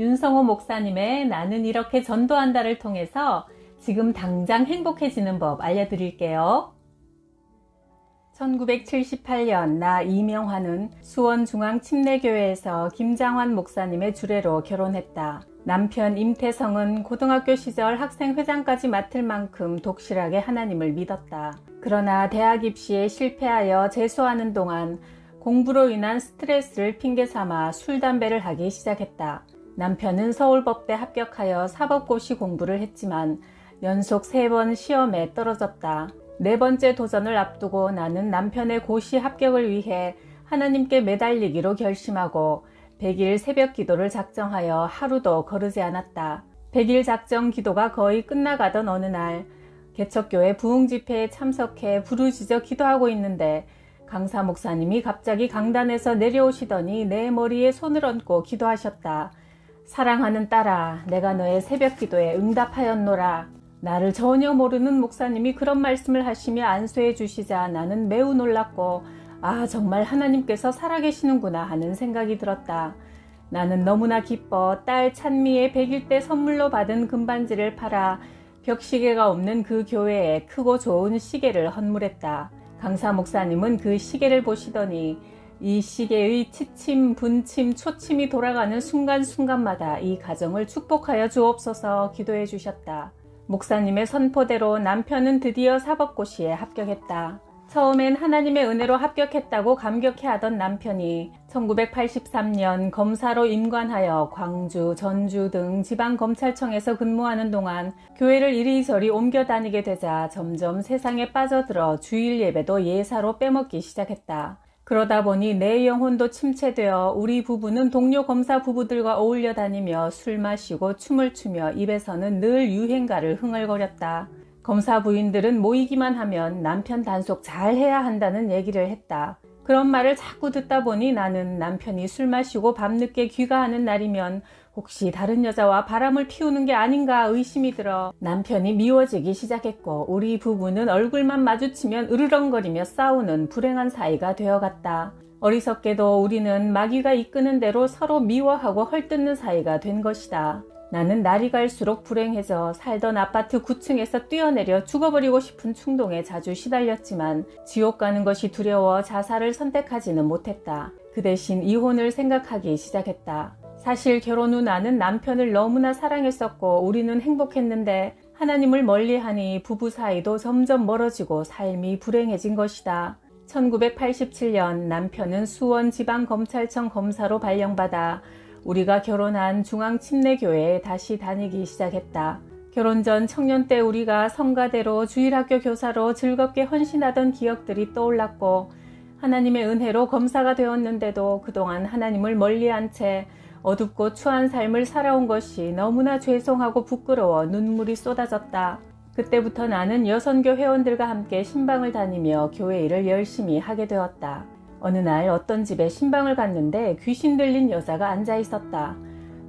윤성호 목사님의 나는 이렇게 전도한다를 통해서 지금 당장 행복해지는 법 알려드릴게요. 1978년 나 이명화는 수원중앙침례교회에서 김장환 목사님의 주례로 결혼했다. 남편 임태성은 고등학교 시절 학생회장까지 맡을 만큼 독실하게 하나님을 믿었다. 그러나 대학 입시에 실패하여 재수하는 동안 공부로 인한 스트레스를 핑계삼아 술, 담배를 하기 시작했다. 남편은 서울법대 합격하여 사법고시 공부를 했지만 연속 3번 시험에 떨어졌다. 4번째 도전을 앞두고 나는 남편의 고시 합격을 위해 하나님께 매달리기로 결심하고 100일 새벽 기도를 작정하여 하루도 거르지 않았다. 100일 작정 기도가 거의 끝나가던 어느 날 개척교회 부흥집회에 참석해 부르짖어 기도하고 있는데 강사 목사님이 갑자기 강단에서 내려오시더니 내 머리에 손을 얹고 기도하셨다. 사랑하는 딸아, 내가 너의 새벽 기도에 응답하였노라. 나를 전혀 모르는 목사님이 그런 말씀을 하시며 안수해 주시자 나는 매우 놀랐고 정말 하나님께서 살아계시는구나 하는 생각이 들었다. 나는 너무나 기뻐 딸 찬미의 100일 때 선물로 받은 금반지를 팔아 벽시계가 없는 그 교회에 크고 좋은 시계를 헌물했다. 강사 목사님은 그 시계를 보시더니 이 시계의 치침, 분침, 초침이 돌아가는 순간순간마다 이 가정을 축복하여 주옵소서 기도해 주셨다. 목사님의 선포대로 남편은 드디어 사법고시에 합격했다. 처음엔 하나님의 은혜로 합격했다고 감격해하던 남편이 1983년 검사로 임관하여 광주, 전주 등 지방검찰청에서 근무하는 동안 교회를 이리저리 옮겨 다니게 되자 점점 세상에 빠져들어 주일 예배도 예사로 빼먹기 시작했다. 그러다 보니 내 영혼도 침체되어 우리 부부는 동료 검사 부부들과 어울려 다니며 술 마시고 춤을 추며 입에서는 늘 유행가를 흥얼거렸다. 검사 부인들은 모이기만 하면 남편 단속 잘 해야 한다는 얘기를 했다. 그런 말을 자꾸 듣다 보니 나는 남편이 술 마시고 밤늦게 귀가하는 날이면 혹시 다른 여자와 바람을 피우는 게 아닌가 의심이 들어 남편이 미워지기 시작했고 우리 부부는 얼굴만 마주치면 으르렁거리며 싸우는 불행한 사이가 되어갔다. 어리석게도 우리는 마귀가 이끄는 대로 서로 미워하고 헐뜯는 사이가 된 것이다. 나는 날이 갈수록 불행해져 살던 아파트 9층에서 뛰어내려 죽어버리고 싶은 충동에 자주 시달렸지만 지옥 가는 것이 두려워 자살을 선택하지는 못했다. 그 대신 이혼을 생각하기 시작했다. 사실 결혼 후 나는 남편을 너무나 사랑했었고 우리는 행복했는데 하나님을 멀리하니 부부 사이도 점점 멀어지고 삶이 불행해진 것이다. 1987년 남편은 수원지방검찰청 검사로 발령받아 우리가 결혼한 중앙침례교회에 다시 다니기 시작했다. 결혼 전 청년 때 우리가 성가대로 주일학교 교사로 즐겁게 헌신하던 기억들이 떠올랐고 하나님의 은혜로 검사가 되었는데도 그동안 하나님을 멀리한 채 어둡고 추한 삶을 살아온 것이 너무나 죄송하고 부끄러워 눈물이 쏟아졌다. 그때부터 나는 여선교 회원들과 함께 신방을 다니며 교회 일을 열심히 하게 되었다. 어느 날 어떤 집에 신방을 갔는데 귀신 들린 여자가 앉아 있었다.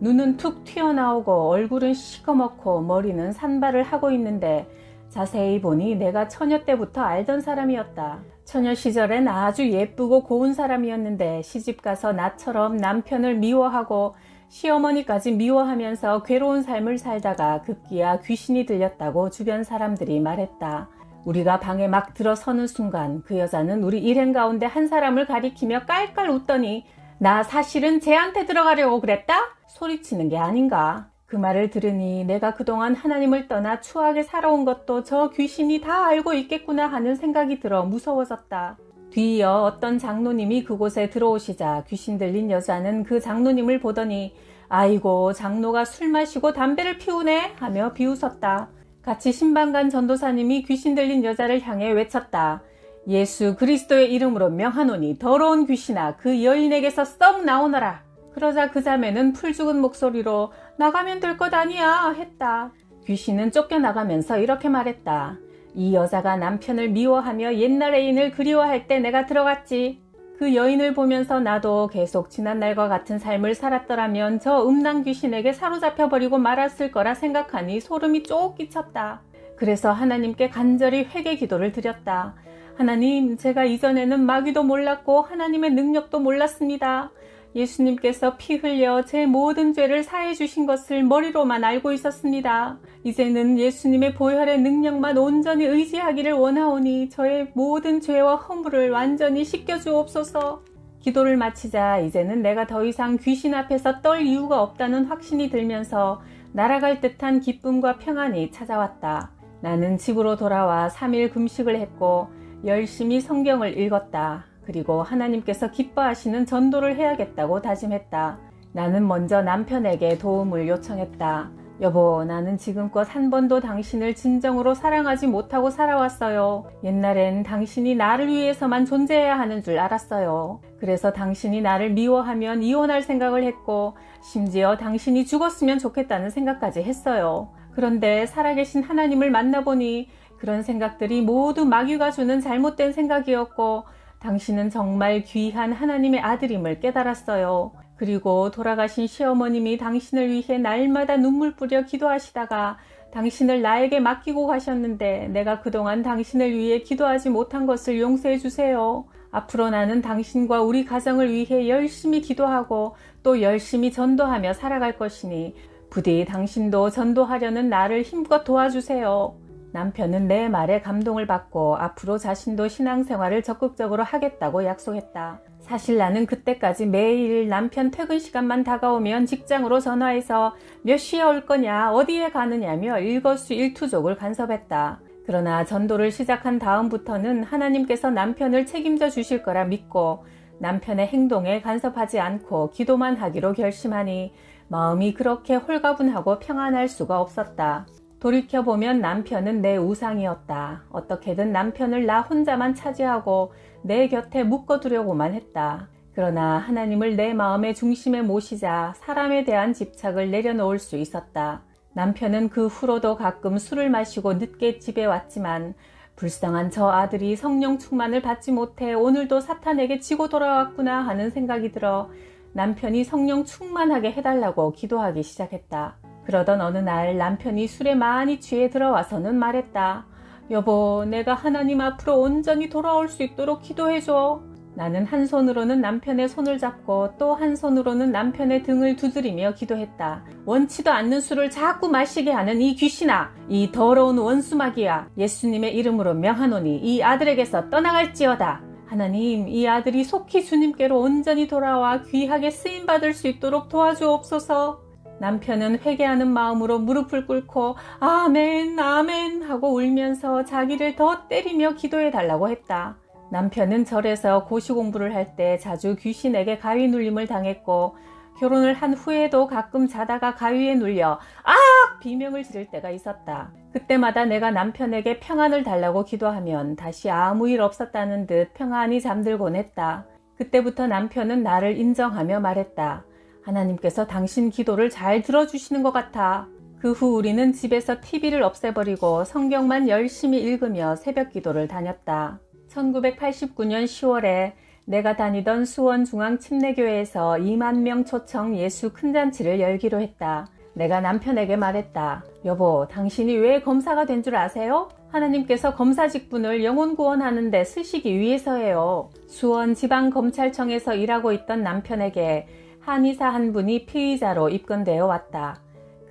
눈은 툭 튀어나오고 얼굴은 시커멓고 머리는 산발을 하고 있는데 자세히 보니 내가 처녀 때부터 알던 사람이었다. 처녀 시절엔 아주 예쁘고 고운 사람이었는데 시집가서 나처럼 남편을 미워하고 시어머니까지 미워하면서 괴로운 삶을 살다가 급기야 귀신이 들렸다고 주변 사람들이 말했다. 우리가 방에 막 들어서는 순간 그 여자는 우리 일행 가운데 한 사람을 가리키며 깔깔 웃더니 나 사실은 쟤한테 들어가려고 그랬다? 소리치는 게 아닌가. 그 말을 들으니 내가 그동안 하나님을 떠나 추하게 살아온 것도 저 귀신이 다 알고 있겠구나 하는 생각이 들어 무서워졌다. 뒤이어 어떤 장로님이 그곳에 들어오시자 귀신 들린 여자는 그 장로님을 보더니 아이고 장로가 술 마시고 담배를 피우네 하며 비웃었다. 같이 신방 간 전도사님이 귀신 들린 여자를 향해 외쳤다. 예수 그리스도의 이름으로 명하노니 더러운 귀신아 그 여인에게서 썩 나오너라. 그러자 그 자매는 풀죽은 목소리로 나가면 될 것 아니야 했다. 귀신은 쫓겨나가면서 이렇게 말했다. 이 여자가 남편을 미워하며 옛날 애인을 그리워할 때 내가 들어갔지. 그 여인을 보면서 나도 계속 지난날과 같은 삶을 살았더라면 저 음란 귀신에게 사로잡혀버리고 말았을 거라 생각하니 소름이 쭉 끼쳤다. 그래서 하나님께 간절히 회개 기도를 드렸다. 하나님, 제가 이전에는 마귀도 몰랐고 하나님의 능력도 몰랐습니다. 예수님께서 피 흘려 제 모든 죄를 사해 주신 것을 머리로만 알고 있었습니다. 이제는 예수님의 보혈의 능력만 온전히 의지하기를 원하오니 저의 모든 죄와 허물을 완전히 씻겨주옵소서. 기도를 마치자 이제는 내가 더 이상 귀신 앞에서 떨 이유가 없다는 확신이 들면서 날아갈 듯한 기쁨과 평안이 찾아왔다. 나는 집으로 돌아와 3일 금식을 했고 열심히 성경을 읽었다. 그리고 하나님께서 기뻐하시는 전도를 해야겠다고 다짐했다. 나는 먼저 남편에게 도움을 요청했다. 여보, 나는 지금껏 한 번도 당신을 진정으로 사랑하지 못하고 살아왔어요. 옛날엔 당신이 나를 위해서만 존재해야 하는 줄 알았어요. 그래서 당신이 나를 미워하면 이혼할 생각을 했고 심지어 당신이 죽었으면 좋겠다는 생각까지 했어요. 그런데 살아계신 하나님을 만나보니 그런 생각들이 모두 마귀가 주는 잘못된 생각이었고 당신은 정말 귀한 하나님의 아들임을 깨달았어요. 그리고 돌아가신 시어머님이 당신을 위해 날마다 눈물 뿌려 기도하시다가 당신을 나에게 맡기고 가셨는데 내가 그동안 당신을 위해 기도하지 못한 것을 용서해 주세요. 앞으로 나는 당신과 우리 가정을 위해 열심히 기도하고 또 열심히 전도하며 살아갈 것이니 부디 당신도 전도하려는 나를 힘껏 도와주세요. 남편은 내 말에 감동을 받고 앞으로 자신도 신앙생활을 적극적으로 하겠다고 약속했다. 사실 나는 그때까지 매일 남편 퇴근 시간만 다가오면 직장으로 전화해서 몇 시에 올 거냐, 어디에 가느냐며 일거수일투족을 간섭했다. 그러나 전도를 시작한 다음부터는 하나님께서 남편을 책임져 주실 거라 믿고 남편의 행동에 간섭하지 않고 기도만 하기로 결심하니 마음이 그렇게 홀가분하고 평안할 수가 없었다. 돌이켜보면 남편은 내 우상이었다. 어떻게든 남편을 나 혼자만 차지하고 내 곁에 묶어두려고만 했다. 그러나 하나님을 내 마음의 중심에 모시자 사람에 대한 집착을 내려놓을 수 있었다. 남편은 그 후로도 가끔 술을 마시고 늦게 집에 왔지만 불쌍한 저 아들이 성령 충만을 받지 못해 오늘도 사탄에게 지고 돌아왔구나 하는 생각이 들어 남편이 성령 충만하게 해달라고 기도하기 시작했다. 그러던 어느 날 남편이 술에 많이 취해 들어와서는 말했다. 여보, 내가 하나님 앞으로 온전히 돌아올 수 있도록 기도해줘. 나는 한 손으로는 남편의 손을 잡고 또 한 손으로는 남편의 등을 두드리며 기도했다. 원치도 않는 술을 자꾸 마시게 하는 이 귀신아, 이 더러운 원수마귀야, 예수님의 이름으로 명하노니 이 아들에게서 떠나갈지어다. 하나님, 이 아들이 속히 주님께로 온전히 돌아와 귀하게 쓰임받을 수 있도록 도와주옵소서. 남편은 회개하는 마음으로 무릎을 꿇고 아멘 아멘 하고 울면서 자기를 더 때리며 기도해 달라고 했다. 남편은 절에서 고시 공부를 할 때 자주 귀신에게 가위 눌림을 당했고 결혼을 한 후에도 가끔 자다가 가위에 눌려 악! 비명을 지를 때가 있었다. 그때마다 내가 남편에게 평안을 달라고 기도하면 다시 아무 일 없었다는 듯 평안히 잠들곤 했다. 그때부터 남편은 나를 인정하며 말했다. 하나님께서 당신 기도를 잘 들어주시는 것 같아. 그 후 우리는 집에서 TV를 없애버리고 성경만 열심히 읽으며 새벽 기도를 다녔다. 1989년 10월에 내가 다니던 수원중앙침례교회에서 2만 명 초청 예수 큰잔치를 열기로 했다. 내가 남편에게 말했다. 여보, 당신이 왜 검사가 된 줄 아세요? 하나님께서 검사 직분을 영혼 구원하는 데 쓰시기 위해서예요. 수원지방검찰청에서 일하고 있던 남편에게 한의사 한 분이 피의자로 입건되어 왔다.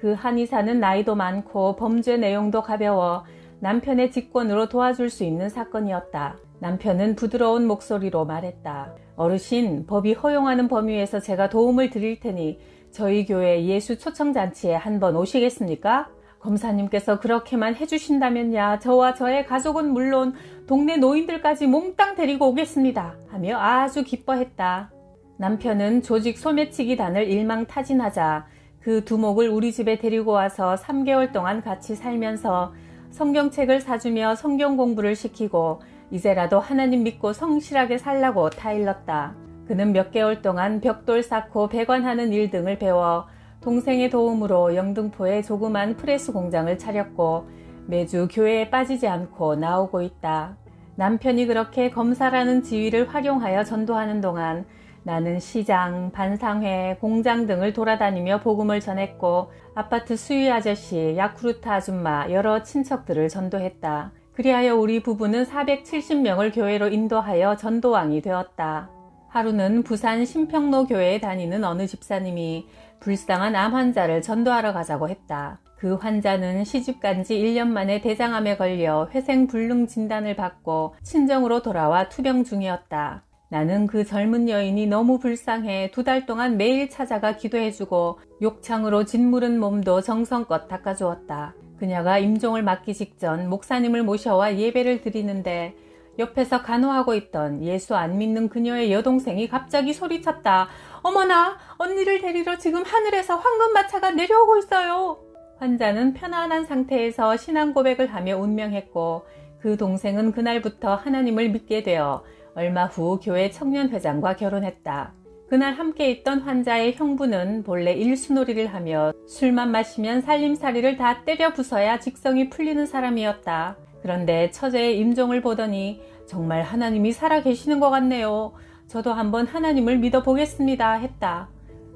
그 한의사는 나이도 많고 범죄 내용도 가벼워 남편의 직권으로 도와줄 수 있는 사건이었다. 남편은 부드러운 목소리로 말했다. 어르신, 법이 허용하는 범위에서 제가 도움을 드릴 테니 저희 교회 예수 초청잔치에 한번 오시겠습니까? 검사님께서 그렇게만 해주신다면야 저와 저의 가족은 물론 동네 노인들까지 몽땅 데리고 오겠습니다 하며 아주 기뻐했다. 남편은 조직 소매치기단을 일망타진하자 그 두목을 우리 집에 데리고 와서 3개월 동안 같이 살면서 성경책을 사주며 성경 공부를 시키고 이제라도 하나님 믿고 성실하게 살라고 타일렀다. 그는 몇 개월 동안 벽돌 쌓고 배관하는 일 등을 배워 동생의 도움으로 영등포에 조그만 프레스 공장을 차렸고 매주 교회에 빠지지 않고 나오고 있다. 남편이 그렇게 검사라는 지위를 활용하여 전도하는 동안 나는 시장, 반상회, 공장 등을 돌아다니며 복음을 전했고 아파트 수위 아저씨, 야쿠르트 아줌마, 여러 친척들을 전도했다. 그리하여 우리 부부는 470명을 교회로 인도하여 전도왕이 되었다. 하루는 부산 신평로 교회에 다니는 어느 집사님이 불쌍한 암 환자를 전도하러 가자고 했다. 그 환자는 시집간 지 1년 만에 대장암에 걸려 회생불능 진단을 받고 친정으로 돌아와 투병 중이었다. 나는 그 젊은 여인이 너무 불쌍해 2달 동안 매일 찾아가 기도해주고 욕창으로 짓무른 몸도 정성껏 닦아주었다. 그녀가 임종을 맞기 직전 목사님을 모셔와 예배를 드리는데 옆에서 간호하고 있던 예수 안 믿는 그녀의 여동생이 갑자기 소리쳤다. 어머나, 언니를 데리러 지금 하늘에서 황금마차가 내려오고 있어요. 환자는 편안한 상태에서 신앙 고백을 하며 운명했고 그 동생은 그날부터 하나님을 믿게 되어 얼마 후 교회 청년회장과 결혼했다. 그날 함께 있던 환자의 형부는 본래 일수놀이를 하며 술만 마시면 살림살이를 다 때려 부숴야 직성이 풀리는 사람이었다. 그런데 처제의 임종을 보더니 정말 하나님이 살아계시는 것 같네요. 저도 한번 하나님을 믿어보겠습니다 했다.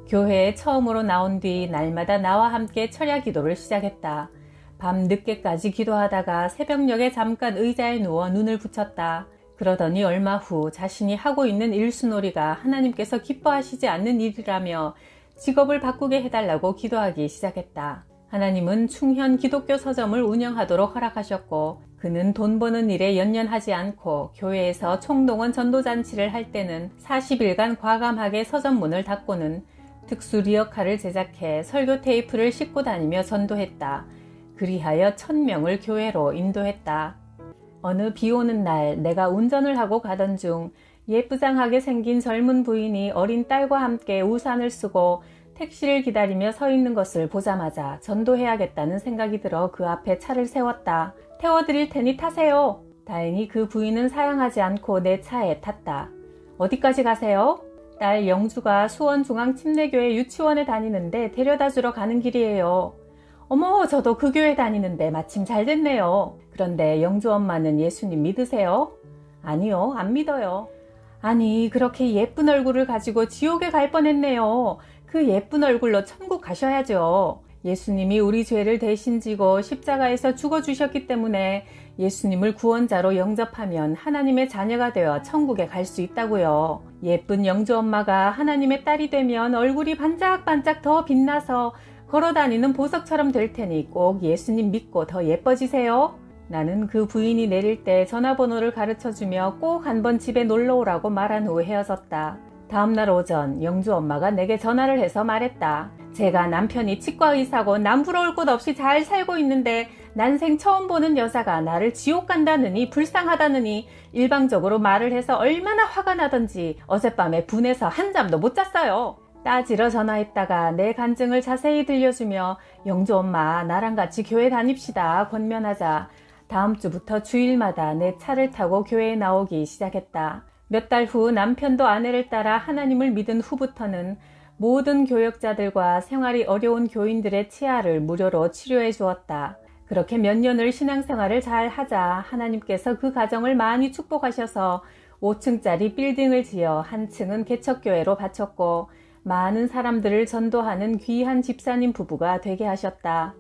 교회에 처음으로 나온 뒤 날마다 나와 함께 철야 기도를 시작했다. 밤 늦게까지 기도하다가 새벽녘에 잠깐 의자에 누워 눈을 붙였다. 그러더니 얼마 후 자신이 하고 있는 일수놀이가 하나님께서 기뻐하시지 않는 일이라며 직업을 바꾸게 해달라고 기도하기 시작했다. 하나님은 충현 기독교 서점을 운영하도록 허락하셨고 그는 돈 버는 일에 연연하지 않고 교회에서 총동원 전도잔치를 할 때는 40일간 과감하게 서점 문을 닫고는 특수 리어카를 제작해 설교 테이프를 싣고 다니며 전도했다. 그리하여 1000명을 교회로 인도했다. 어느 비 오는 날 내가 운전을 하고 가던 중 예쁘장하게 생긴 젊은 부인이 어린 딸과 함께 우산을 쓰고 택시를 기다리며 서 있는 것을 보자마자 전도해야겠다는 생각이 들어 그 앞에 차를 세웠다. 태워드릴 테니 타세요. 다행히 그 부인은 사양하지 않고 내 차에 탔다. 어디까지 가세요? 딸 영주가 수원중앙침례교회 유치원에 다니는데 데려다 주러 가는 길이에요. 어머, 저도 그 교회 다니는데 마침 잘 됐네요. 그런데 영주 엄마는 예수님 믿으세요? 아니요, 안 믿어요. 아니, 그렇게 예쁜 얼굴을 가지고 지옥에 갈 뻔했네요. 그 예쁜 얼굴로 천국 가셔야죠. 예수님이 우리 죄를 대신 지고 십자가에서 죽어주셨기 때문에 예수님을 구원자로 영접하면 하나님의 자녀가 되어 천국에 갈 수 있다고요. 예쁜 영주 엄마가 하나님의 딸이 되면 얼굴이 반짝반짝 더 빛나서 걸어다니는 보석처럼 될 테니 꼭 예수님 믿고 더 예뻐지세요. 나는 그 부인이 내릴 때 전화번호를 가르쳐주며 꼭 한번 집에 놀러오라고 말한 후 헤어졌다. 다음날 오전 영주 엄마가 내게 전화를 해서 말했다. 제가 남편이 치과 의사고 남부러울 곳 없이 잘 살고 있는데 난생 처음 보는 여자가 나를 지옥 간다느니 불쌍하다느니 일방적으로 말을 해서 얼마나 화가 나던지 어젯밤에 분해서 한잠도 못 잤어요. 따지러 전화했다가 내 간증을 자세히 들려주며 영주 엄마 나랑 같이 교회 다닙시다 권면하자 다음 주부터 주일마다 내 차를 타고 교회에 나오기 시작했다. 몇 달 후 남편도 아내를 따라 하나님을 믿은 후부터는 모든 교역자들과 생활이 어려운 교인들의 치아를 무료로 치료해 주었다. 그렇게 몇 년을 신앙생활을 잘 하자 하나님께서 그 가정을 많이 축복하셔서 5층짜리 빌딩을 지어 한 층은 개척교회로 바쳤고 많은 사람들을 전도하는 귀한 집사님 부부가 되게 하셨다.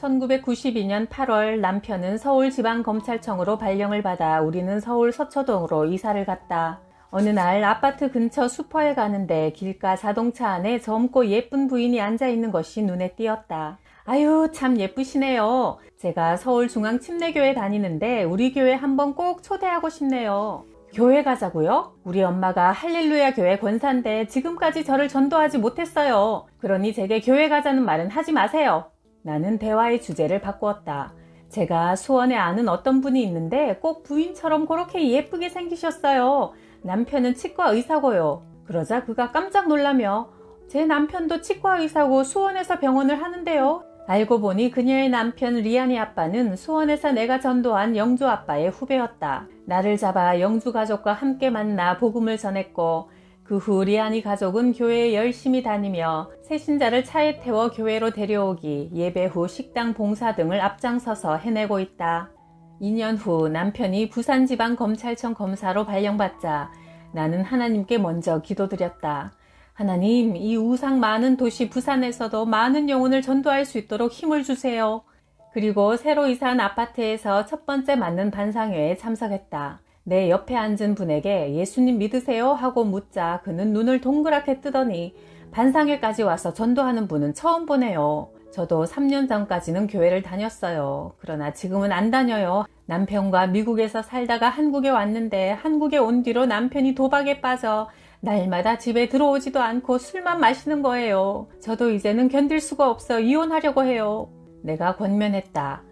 1992년 8월 남편은 서울지방검찰청으로 발령을 받아 우리는 서울 서초동으로 이사를 갔다. 어느 날 아파트 근처 슈퍼에 가는데 길가 자동차 안에 젊고 예쁜 부인이 앉아있는 것이 눈에 띄었다. 아유, 참 예쁘시네요. 제가 서울중앙침례교회 다니는데 우리 교회 한번 꼭 초대하고 싶네요. 교회 가자고요? 우리 엄마가 할렐루야 교회 권사인데 지금까지 저를 전도하지 못했어요. 그러니 제게 교회 가자는 말은 하지 마세요. 나는 대화의 주제를 바꾸었다. 제가 수원에 아는 어떤 분이 있는데 꼭 부인처럼 그렇게 예쁘게 생기셨어요. 남편은 치과 의사고요. 그러자 그가 깜짝 놀라며 제 남편도 치과 의사고 수원에서 병원을 하는데요. 알고 보니 그녀의 남편 리안이 아빠는 수원에서 내가 전도한 영주 아빠의 후배였다. 나를 잡아 영주 가족과 함께 만나 복음을 전했고 그 후 리안이 가족은 교회에 열심히 다니며 새신자를 차에 태워 교회로 데려오기, 예배 후 식당 봉사 등을 앞장서서 해내고 있다. 2년 후 남편이 부산지방검찰청 검사로 발령받자 나는 하나님께 먼저 기도드렸다. 하나님, 이 우상 많은 도시 부산에서도 많은 영혼을 전도할 수 있도록 힘을 주세요. 그리고 새로 이사한 아파트에서 첫 번째 맞는 반상회에 참석했다. 내 옆에 앉은 분에게 예수님 믿으세요? 하고 묻자 그는 눈을 동그랗게 뜨더니 반상회까지 와서 전도하는 분은 처음 보네요. 저도 3년 전까지는 교회를 다녔어요. 그러나 지금은 안 다녀요. 남편과 미국에서 살다가 한국에 왔는데 한국에 온 뒤로 남편이 도박에 빠져 날마다 집에 들어오지도 않고 술만 마시는 거예요. 저도 이제는 견딜 수가 없어 이혼하려고 해요. 내가 권면했다.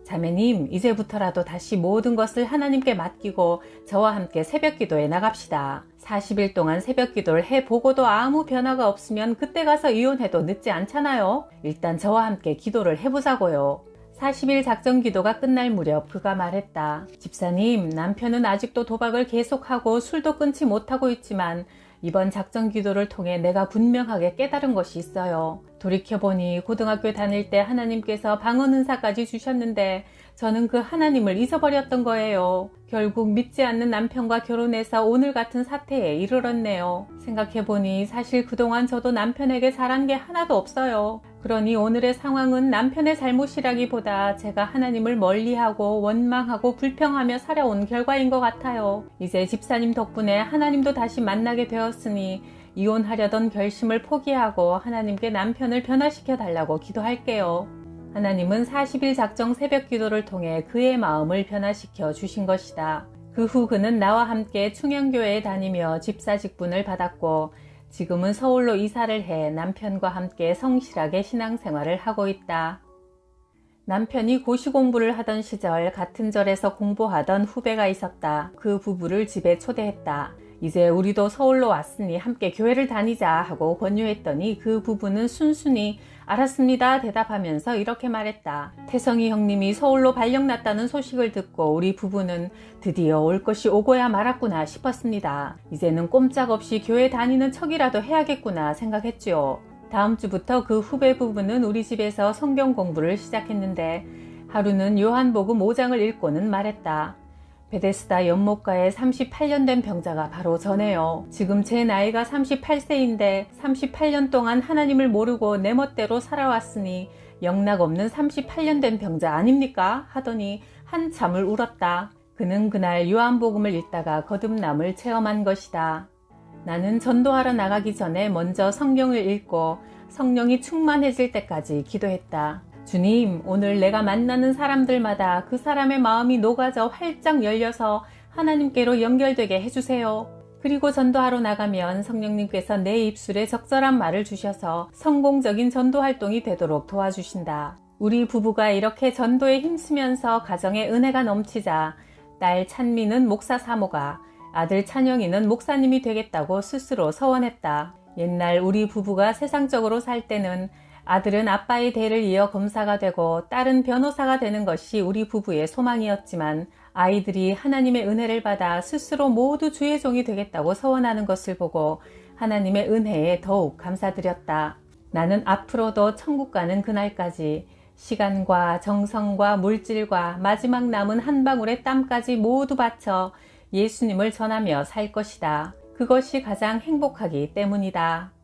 자매님, 이제부터라도 다시 모든 것을 하나님께 맡기고 저와 함께 새벽기도에 나갑시다. 40일 동안 새벽기도를 해보고도 아무 변화가 없으면 그때 가서 이혼해도 늦지 않잖아요. 일단 저와 함께 기도를 해보자고요. 40일 작전기도가 끝날 무렵 그가 말했다. 집사님, 남편은 아직도 도박을 계속하고 술도 끊지 못하고 있지만 이번 작전기도를 통해 내가 분명하게 깨달은 것이 있어요. 돌이켜보니 고등학교 다닐 때 하나님께서 방언 은사까지 주셨는데 저는 그 하나님을 잊어버렸던 거예요. 결국 믿지 않는 남편과 결혼해서 오늘 같은 사태에 이르렀네요. 생각해보니 사실 그동안 저도 남편에게 잘한 게 하나도 없어요. 그러니 오늘의 상황은 남편의 잘못이라기보다 제가 하나님을 멀리하고 원망하고 불평하며 살아온 결과인 것 같아요. 이제 집사님 덕분에 하나님도 다시 만나게 되었으니 이혼하려던 결심을 포기하고 하나님께 남편을 변화시켜 달라고 기도할게요. 하나님은 40일 작정 새벽 기도를 통해 그의 마음을 변화시켜 주신 것이다. 그 후 그는 나와 함께 충영교회에 다니며 집사 직분을 받았고 지금은 서울로 이사를 해 남편과 함께 성실하게 신앙생활을 하고 있다. 남편이 고시 공부를 하던 시절 같은 절에서 공부하던 후배가 있었다. 그 부부를 집에 초대했다. 이제 우리도 서울로 왔으니 함께 교회를 다니자 하고 권유했더니 그 부부는 순순히 알았습니다 대답하면서 이렇게 말했다. 태성이 형님이 서울로 발령났다는 소식을 듣고 우리 부부는 드디어 올 것이 오고야 말았구나 싶었습니다. 이제는 꼼짝없이 교회 다니는 척이라도 해야겠구나 생각했지요. 다음 주부터 그 후배 부부는 우리 집에서 성경 공부를 시작했는데 하루는 요한복음 5장을 읽고는 말했다. 베데스다 연못가에 38년 된 병자가 바로 저네요. 지금 제 나이가 38세인데 38년 동안 하나님을 모르고 내 멋대로 살아왔으니 영락없는 38년 된 병자 아닙니까? 하더니 한참을 울었다. 그는 그날 요한복음을 읽다가 거듭남을 체험한 것이다. 나는 전도하러 나가기 전에 먼저 성경을 읽고 성령이 충만해질 때까지 기도했다. 주님, 오늘 내가 만나는 사람들마다 그 사람의 마음이 녹아져 활짝 열려서 하나님께로 연결되게 해주세요. 그리고 전도하러 나가면 성령님께서 내 입술에 적절한 말을 주셔서 성공적인 전도 활동이 되도록 도와주신다. 우리 부부가 이렇게 전도에 힘쓰면서 가정에 은혜가 넘치자 딸 찬미는 목사 사모가, 아들 찬영이는 목사님이 되겠다고 스스로 서원했다. 옛날 우리 부부가 세상적으로 살 때는 아들은 아빠의 대를 이어 검사가 되고 딸은 변호사가 되는 것이 우리 부부의 소망이었지만 아이들이 하나님의 은혜를 받아 스스로 모두 주의 종이 되겠다고 서원하는 것을 보고 하나님의 은혜에 더욱 감사드렸다. 나는 앞으로도 천국 가는 그날까지 시간과 정성과 물질과 마지막 남은 한 방울의 땀까지 모두 바쳐 예수님을 전하며 살 것이다. 그것이 가장 행복하기 때문이다.